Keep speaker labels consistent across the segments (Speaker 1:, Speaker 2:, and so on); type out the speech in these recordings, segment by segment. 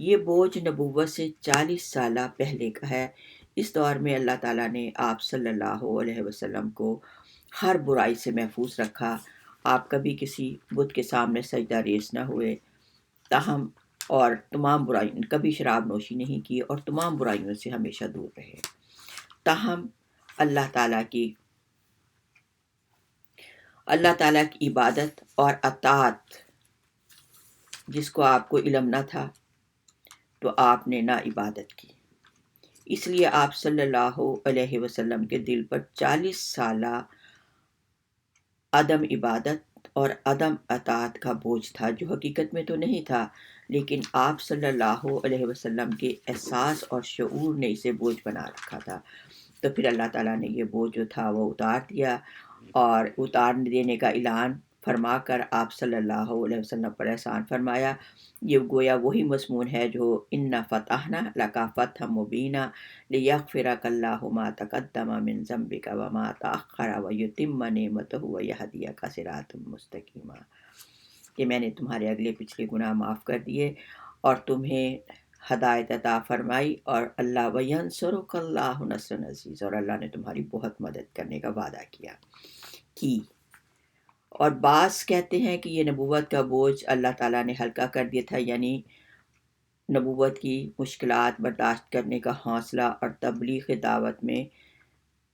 Speaker 1: یہ بوجھ نبوت سے 40 سالہ پہلے کا ہے۔ اس دور میں اللہ تعالیٰ نے آپ صلی اللہ علیہ وسلم کو ہر برائی سے محفوظ رکھا۔ آپ کبھی کسی بت کے سامنے سجدہ ریز نہ ہوئے، تاہم اور تمام برائیوں، کبھی شراب نوشی نہیں کی اور تمام برائیوں سے ہمیشہ دور رہے۔ تاہم اللہ تعالیٰ کی عبادت اور اطاعت جس کو آپ کو علم نہ تھا تو آپ نے نہ عبادت کی، اس لیے آپ صلی اللہ علیہ وسلم کے دل پر 40 سالہ عدم عبادت اور عدم اطاعت کا بوجھ تھا، جو حقیقت میں تو نہیں تھا، لیکن آپ صلی اللہ علیہ وسلم کے احساس اور شعور نے اسے بوجھ بنا رکھا تھا۔ تو پھر اللہ تعالیٰ نے یہ بوجھ جو تھا وہ اتار دیا، اور اتار دینے کا اعلان فرما کر آپ صلی اللہ علیہ وسلم پر احسان فرمایا۔ یہ گویا وہی مضمون ہے جو اِنَّا فَتَحْنَا لَكَ فَتْحًا مُبِينًا لِيَغْفِرَكَ اللَّهُ مَا تَقَدَّمَ مِن ذَنبِكَ وَمَا تَأَخَّرَ وَيُتِمَّ نِعْمَتَهُ وَيَهْدِيَكَ صِرَاطًا مُسْتَقِيمًا، کہ میں نے تمہارے اگلے پچھلے گناہ معاف کر دیے اور تمہیں ہدایت عطا فرمائی، اور اللہ وَيَنْصُرُكَ اللَّهُ نَصْرًا عَزِيزًا، اور اللہ نے تمہاری بہت مدد کرنے کا وعدہ کیا۔ اور بعض کہتے ہیں کہ یہ نبوت کا بوجھ اللہ تعالیٰ نے ہلکا کر دیا تھا، یعنی نبوت کی مشکلات برداشت کرنے کا حوصلہ اور تبلیغ دعوت میں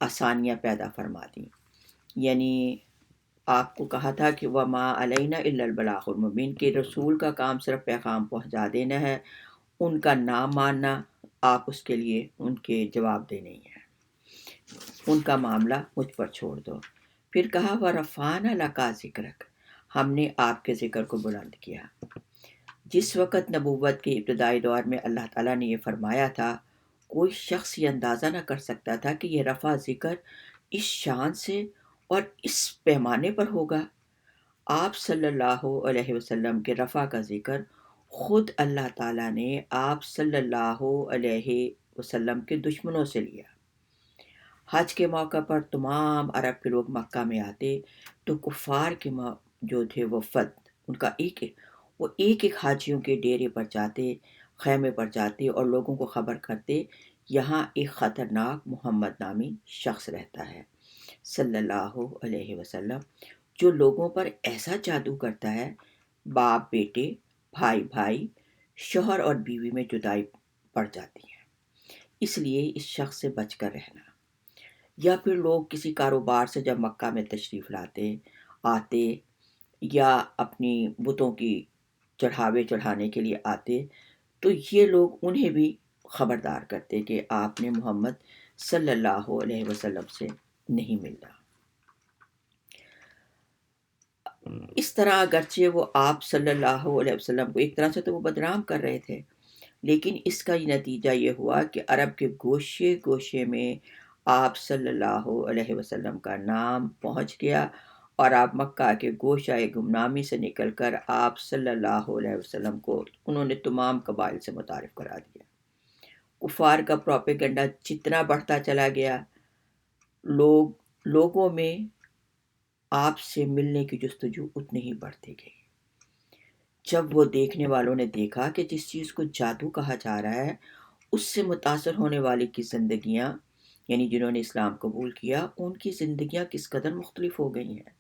Speaker 1: آسانیاں پیدا فرما دیں۔ یعنی آپ کو کہا تھا کہ وَمَا عَلَيْنَا إِلَّا الْبَلَاغُ الْمُبِينُ، کہ رسول کا کام صرف پیغام پہنچا دینا ہے، ان کا نہ ماننا آپ اس کے لیے ان کے جواب دہ نہیں ہے، ان کا معاملہ مجھ پر چھوڑ دو۔ پھر کہا وَرَفَعْنَا لَكَ ذِكْرَكَ، ہم نے آپ کے ذکر کو بلند کیا۔ جس وقت نبوت کے ابتدائی دور میں اللہ تعالیٰ نے یہ فرمایا تھا، کوئی شخص یہ اندازہ نہ کر سکتا تھا کہ یہ رفع ذکر اس شان سے اور اس پیمانے پر ہوگا۔ آپ صلی اللہ علیہ وسلم کے رفع کا ذکر خود اللہ تعالیٰ نے آپ صلی اللہ علیہ وسلم کے دشمنوں سے لیا۔ حج کے موقع پر تمام عرب کے لوگ مکہ میں آتے تو کفار کے جو تھے وفد، ان کا ایک ایک حاجیوں کے ڈیرے پر جاتے، خیمے پر جاتے اور لوگوں کو خبر کرتے، یہاں ایک خطرناک محمد نامی شخص رہتا ہے صلی اللہ علیہ وسلم، جو لوگوں پر ایسا جادو کرتا ہے، باپ بیٹے، بھائی بھائی، شوہر اور بیوی میں جدائی پڑ جاتی ہے، اس لیے اس شخص سے بچ کر رہنا۔ یا پھر لوگ کسی کاروبار سے جب مکہ میں تشریف آتے یا اپنی بتوں کی چڑھاوے چڑھانے کے لیے آتے تو یہ لوگ انہیں بھی خبردار کرتے کہ آپ نے محمد صلی اللہ علیہ وسلم سے نہیں ملنا۔ اس طرح اگرچہ وہ آپ صلی اللہ علیہ وسلم کو ایک طرح سے تو وہ بدنام کر رہے تھے، لیکن اس کا نتیجہ یہ ہوا کہ عرب کے گوشے گوشے میں آپ صلی اللہ علیہ وسلم کا نام پہنچ گیا، اور آپ مکہ کے گوشہ گمنامی سے نکل کر آپ صلی اللہ علیہ وسلم کو انہوں نے تمام قبائل سے متعارف کرا دیا۔ کفار کا پروپیگنڈا جتنا بڑھتا چلا گیا، لوگوں میں آپ سے ملنے کی جستجو اتنی ہی بڑھتی گئی۔ جب وہ دیکھنے والوں نے دیکھا کہ جس چیز کو جادو کہا جا رہا ہے، اس سے متاثر ہونے والے کی زندگیاں، یعنی جنہوں نے اسلام قبول کیا، ان کی زندگیاں کس قدر مختلف ہو گئی ہیں،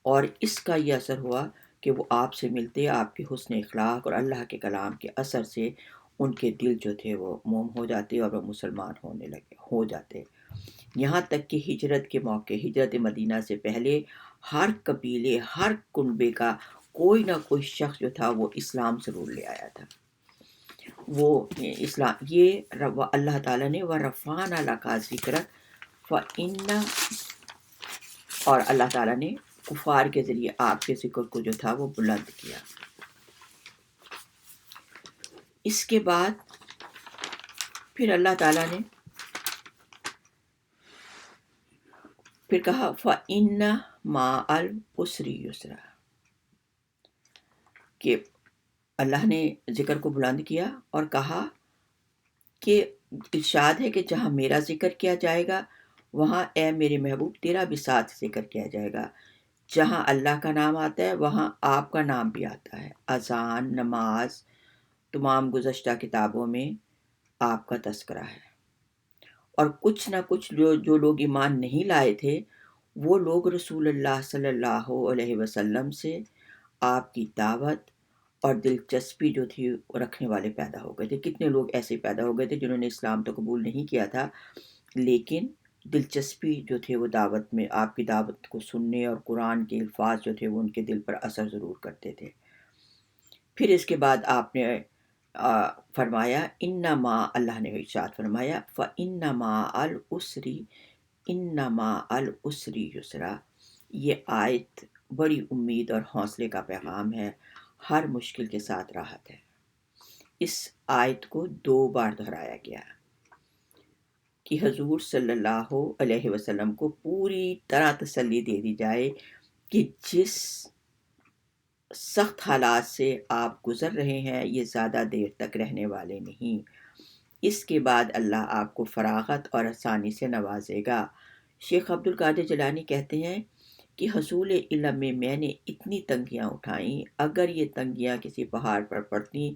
Speaker 1: اور اس کا یہ اثر ہوا کہ وہ آپ سے ملتے، آپ کے حسن اخلاق اور اللہ کے کلام کے اثر سے ان کے دل جو تھے وہ موم ہو جاتے اور وہ مسلمان ہو جاتے۔ یہاں تک کہ ہجرت کے موقع، ہجرت مدینہ سے پہلے، ہر قبیلے، ہر کنبے کا کوئی نہ کوئی شخص جو تھا وہ اسلام ضرور لے آیا تھا۔ وہ اسلام، یہ اللہ تعالیٰ نے وَرَفَعْنَا لَكَ ذِكْرَكَ فَإِنَّ، اور اللہ تعالیٰ نے کفار کے ذریعے آپ کے ذکر کو جو تھا وہ بلند کیا۔ اس کے بعد پھر اللہ تعالیٰ نے پھر کہا فَإِنَّ مَعَ الْعُسْرِ يُسْرًا، کہ اللہ نے ذکر کو بلند کیا اور کہا کہ ارشاد ہے کہ جہاں میرا ذکر کیا جائے گا وہاں اے میرے محبوب تیرا بھی ساتھ ذکر کیا جائے گا۔ جہاں اللہ کا نام آتا ہے وہاں آپ کا نام بھی آتا ہے۔ اذان، نماز تمام گزشتہ کتابوں میں آپ کا تذکرہ ہے، اور کچھ نہ کچھ جو لوگ ایمان نہیں لائے تھے وہ لوگ رسول اللہ صلی اللہ علیہ وسلم سے آپ کی دعوت اور دلچسپی جو تھی وہ رکھنے والے پیدا ہو گئے تھے۔ کتنے لوگ ایسے پیدا ہو گئے تھے جنہوں نے اسلام تو قبول نہیں کیا تھا، لیکن دلچسپی جو تھے وہ دعوت میں، آپ کی دعوت کو سننے، اور قرآن کے الفاظ جو تھے وہ ان کے دل پر اثر ضرور کرتے تھے۔ پھر اس کے بعد آپ نے فرمایا انما، اللہ نے ارشاد فرمایا فَإِنَّمَا الْعُسْرِ انما العسری یسرا۔ یہ آیت بڑی امید اور حوصلے کا پیغام ہے، ہر مشکل کے ساتھ راحت ہے۔ اس آیت کو 2 بار دہرایا گیا کہ حضور صلی اللہ علیہ وسلم کو پوری طرح تسلی دے دی جائے کہ جس سخت حالات سے آپ گزر رہے ہیں یہ زیادہ دیر تک رہنے والے نہیں، اس کے بعد اللہ آپ کو فراغت اور آسانی سے نوازے گا۔ شیخ عبد القادر جیلانی کہتے ہیں کہ حصول علم میں میں نے اتنی تنگیاں اٹھائیں، اگر یہ تنگیاں کسی پہاڑ پر پڑتی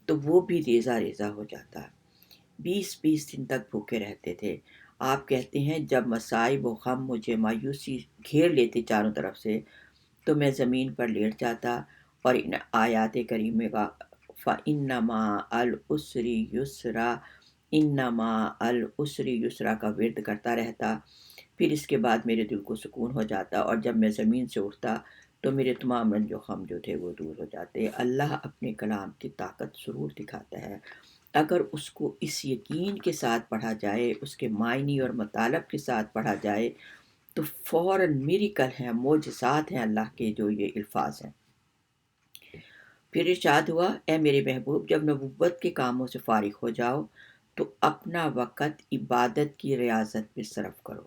Speaker 1: تو وہ بھی ریزہ ریزہ ہو جاتا۔ 20 دن تک بھوکے رہتے تھے۔ آپ کہتے ہیں جب مصائب و غم مجھے مایوسی گھیر لیتی چاروں طرف سے تو میں زمین پر لیٹ جاتا اور ان آیات کریمہ کا فَإِنَّمَا الْعُسْرِ يُسْرًا، انما العسر یسرا کا ورد کرتا رہتا۔ پھر اس کے بعد میرے دل کو سکون ہو جاتا، اور جب میں زمین سے اٹھتا تو میرے تمام رنج و غم جو تھے وہ دور ہو جاتے۔ اللہ اپنے کلام کی طاقت ضرور دکھاتا ہے، اگر اس کو اس یقین کے ساتھ پڑھا جائے، اس کے معنی اور مطالب کے ساتھ پڑھا جائے تو فوراً میریکل ہیں، معجزات ہیں اللہ کے جو یہ الفاظ ہیں۔ پھر ارشاد ہوا اے میرے محبوب، جب نبوت کے کاموں سے فارغ ہو جاؤ تو اپنا وقت عبادت کی ریاضت میں صرف کرو،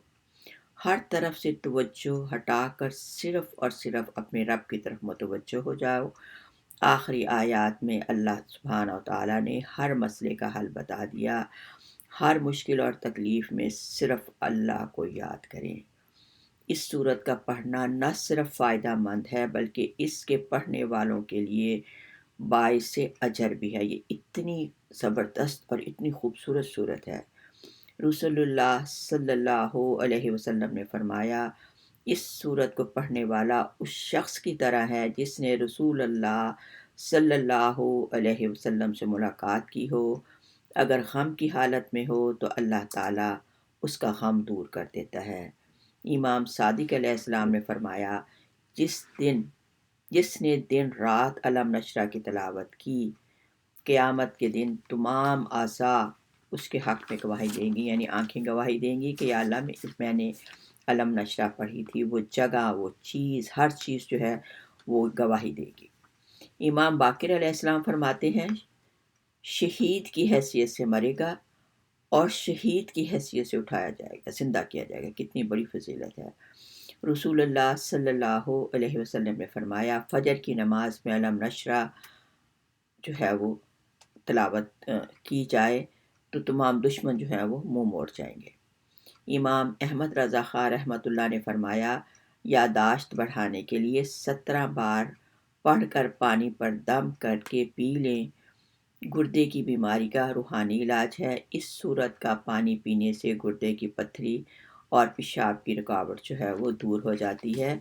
Speaker 1: ہر طرف سے توجہ ہٹا کر صرف اور صرف اپنے رب کی طرف متوجہ ہو جاؤ۔ آخری آیات میں اللہ سبحانہ و تعالیٰ نے ہر مسئلے کا حل بتا دیا۔ ہر مشکل اور تکلیف میں صرف اللہ کو یاد کریں۔ اس سورت کا پڑھنا نہ صرف فائدہ مند ہے بلکہ اس کے پڑھنے والوں کے لیے باعث اجر بھی ہے۔ یہ اتنی زبردست اور اتنی خوبصورت سورت ہے۔ رسول اللہ صلی اللہ علیہ وسلم نے فرمایا اس سورت کو پڑھنے والا اس شخص کی طرح ہے جس نے رسول اللہ صلی اللہ علیہ وسلم سے ملاقات کی ہو۔ اگر غم کی حالت میں ہو تو اللہ تعالیٰ اس کا غم دور کر دیتا ہے۔ امام صادق علیہ السلام نے فرمایا جس نے دن رات علم نشرہ کی تلاوت کی، قیامت کے دن تمام اعضاء اس کے حق میں گواہی دیں گی، یعنی آنکھیں گواہی دیں گی کہ یا اللہ میں نے علم نشرہ پڑھی تھی، وہ جگہ، وہ چیز، ہر چیز جو ہے وہ گواہی دے گی۔ امام باقر علیہ السلام فرماتے ہیں شہید کی حیثیت سے مرے گا اور شہید کی حیثیت سے اٹھایا جائے گا، زندہ کیا جائے گا۔ کتنی بڑی فضیلت ہے۔ رسول اللہ صلی اللہ علیہ وسلم نے فرمایا فجر کی نماز میں علم نشرہ جو ہے وہ تلاوت کی جائے تو تمام دشمن جو ہیں وہ منہ موڑ جائیں گے۔ امام احمد رضا خان رحمۃ اللہ نے فرمایا یادداشت بڑھانے کے لیے 17 بار پڑھ کر پانی پر دم کر کے پی لیں، گردے کی بیماری کا روحانی علاج ہے۔ اس صورت کا پانی پینے سے گردے کی پتھری اور پیشاب کی رکاوٹ جو ہے وہ دور ہو جاتی ہے،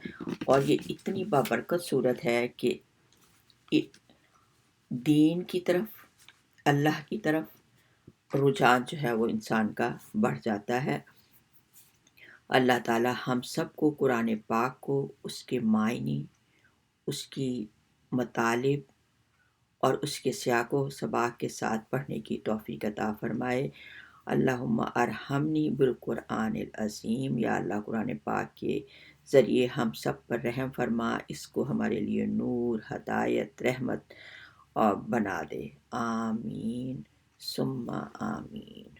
Speaker 1: اور یہ اتنی بابرکت صورت ہے کہ دین کی طرف، اللہ کی طرف رجحان جو ہے وہ انسان کا بڑھ جاتا ہے۔ اللہ تعالی ہم سب کو قرآن پاک کو اس کے معنی، اس کی مطالب اور اس کے سیاق و سباق کے ساتھ پڑھنے کی توفیق عطا فرمائے۔ اللہم ارحمنی بالقرآن العظیم، یا اللہ قرآن پاک کے ذریعے ہم سب پر رحم فرما، اس کو ہمارے لیے نور، ہدایت، رحمت اور بنا دے۔ آمین ثم آمین۔